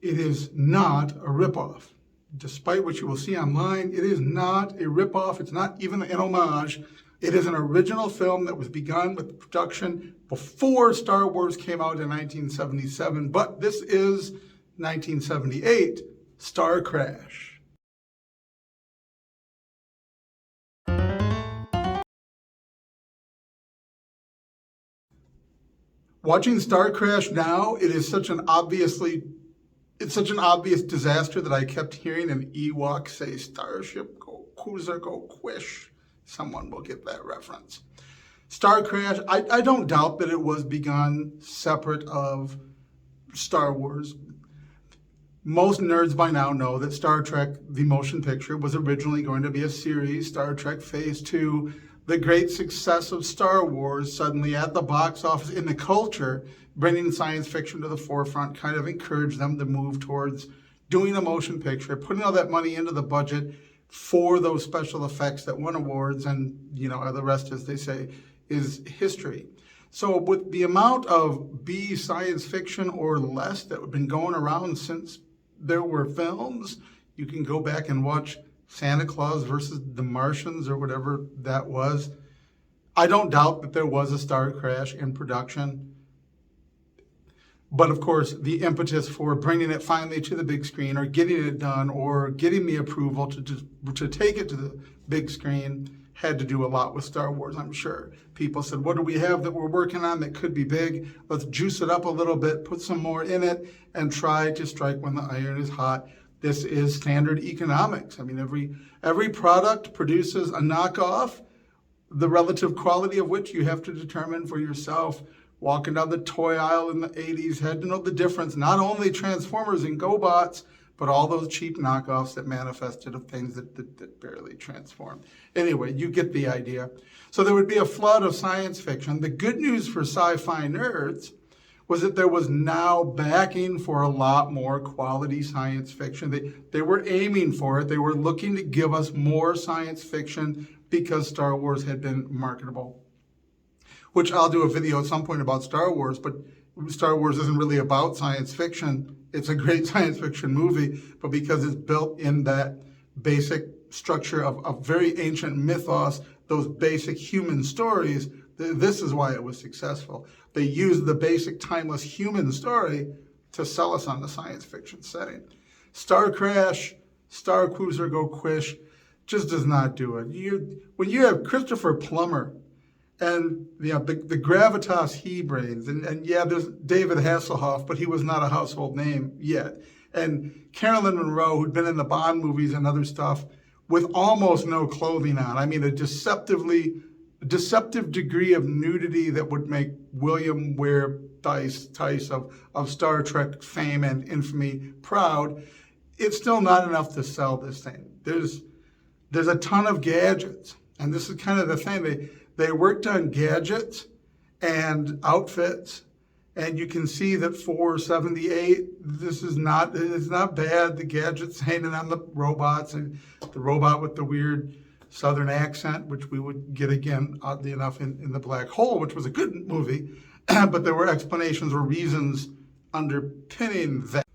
It is not a ripoff. Despite what you will see online, it is not a ripoff. It's not even an homage. It is an original film that was begun with production before Star Wars came out in 1977, but this is 1978, Star Crash. Watching Star Crash now, it's such an obvious disaster that I kept hearing an Ewok say, "Starship go Cruiser go Quish." Someone will get that reference. Star Crash, I don't doubt that it was begun separate of Star Wars. Most nerds by now know that Star Trek, the motion picture, was originally going to be a series, Star Trek Phase 2. The great success of Star Wars suddenly at the box office in the culture, bringing science fiction to the forefront, kind of encouraged them to move towards doing a motion picture, putting all that money into the budget for those special effects that won awards, and the rest, as they say, is history. So with the amount of B science fiction or less that have been going around since there were films, you can go back and watch Santa Claus versus the Martians or whatever that was. I don't doubt that there was a Star Crash in production. But of course, the impetus for bringing it finally to the big screen or getting it done or getting the approval to take it to the big screen had to do a lot with Star Wars, I'm sure. People said, what do we have that we're working on that could be big? Let's juice it up a little bit, put some more in it, and try to strike when the iron is hot. This is standard economics. I mean, every product produces a knockoff, the relative quality of which you have to determine for yourself. Walking down the toy aisle in the 80s, had to know the difference, not only Transformers and GoBots, but all those cheap knockoffs that manifested of things that barely transformed. Anyway, you get the idea. So there would be a flood of science fiction. The good news for sci-fi nerds was that there was now backing for a lot more quality science fiction. They were aiming for it. They were looking to give us more science fiction because Star Wars had been marketable. Which I'll do a video at some point about Star Wars, but Star Wars isn't really about science fiction. It's a great science fiction movie, but because it's built in that basic structure of very ancient mythos, those basic human stories, this is why it was successful. They used the basic timeless human story to sell us on the science fiction setting. Star Crash, Star Cruiser Go Quish just does not do it. When you have Christopher Plummer and the gravitas he brings, and yeah, there's David Hasselhoff, but he was not a household name yet. And Carolyn Monroe, who'd been in the Bond movies and other stuff, with almost no clothing on. I mean, a deceptive degree of nudity that would make William Ware Tice of Star Trek fame and infamy proud. It's still not enough to sell this thing. There's a ton of gadgets, and this is kind of the thing. They worked on gadgets and outfits, and you can see that for 78, it's not bad. The gadgets hanging on the robots, and the robot with the weird Southern accent, which we would get again, oddly enough, in The Black Hole, which was a good movie, but there were explanations or reasons underpinning that.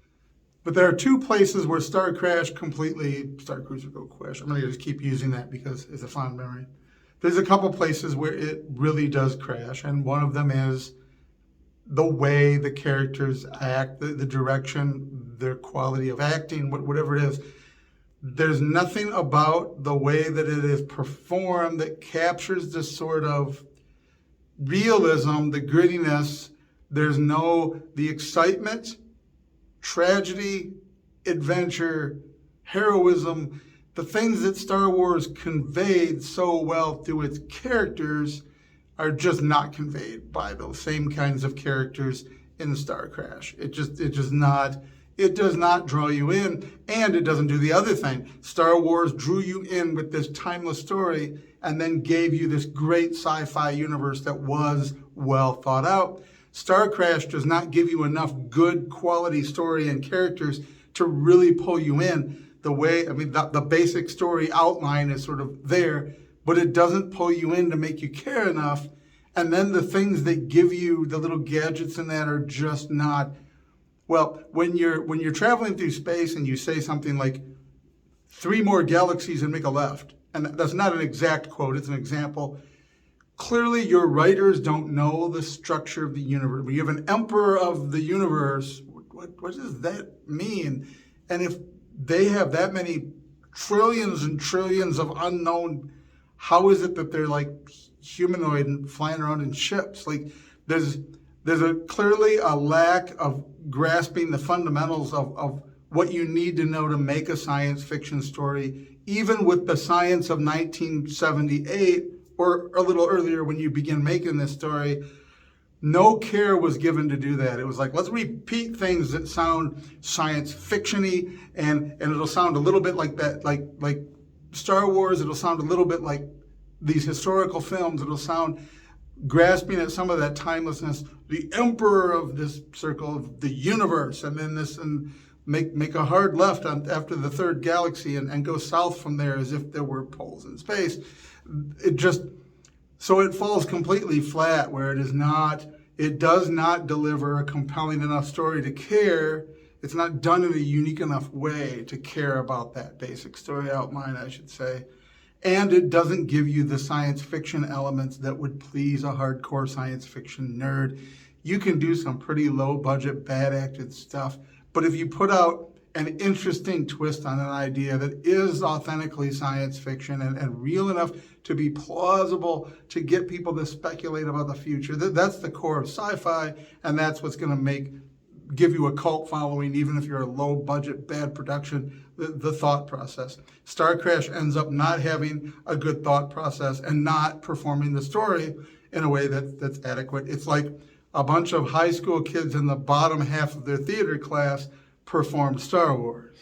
But there are two places where Star Cruiser Go Quish, I'm going to just keep using that because it's a fond memory. There's a couple places where it really does crash, and one of them is the way the characters act, the direction, their quality of acting, whatever it is. There's nothing about the way that it is performed that captures this sort of realism, the grittiness. There's the excitement, tragedy, adventure, heroism, the things that Star Wars conveyed so well through its characters are just not conveyed by those same kinds of characters in Star Crash. It does not draw you in, and it doesn't do the other thing. Star Wars drew you in with this timeless story and then gave you this great sci-fi universe that was well thought out. Star Crash does not give you enough good quality story and characters to really pull you in. The basic story outline is sort of there, but it doesn't pull you in to make you care enough. And then the things that give you the little gadgets in that are just not Well, when you're traveling through space and you say something like 3 more galaxies and make a left, and that's not an exact quote, it's an example. Clearly, your writers don't know the structure of the universe. When you have an emperor of the universe, what does that mean? And if they have that many trillions and trillions of unknown, how is it that they're like humanoid and flying around in ships? Like there's clearly a lack of grasping the fundamentals of what you need to know to make a science fiction story, even with the science of 1978 or a little earlier when you begin making this story. No care was given to do that. It was like, let's repeat things that sound science fiction-y, and it'll sound a little bit like that, like Star Wars. It'll sound a little bit like these historical films. It'll sound grasping at some of that timelessness. The emperor of this circle of the universe, and then this, and make a hard left after the third galaxy and go south from there as if there were poles in space. So it falls completely flat where it does not deliver a compelling enough story to care. It's not done in a unique enough way to care about that basic story outline, I should say. And it doesn't give you the science fiction elements that would please a hardcore science fiction nerd. You can do some pretty low budget, bad acted stuff, but if you put out an interesting twist on an idea that is authentically science fiction and real enough to be plausible to get people to speculate about the future, that's the core of sci-fi, and that's what's going to give you a cult following, even if you're a low budget, bad production, the thought process. Star Crash ends up not having a good thought process and not performing the story in a way that's adequate. It's like a bunch of high school kids in the bottom half of their theater class performed Star Wars.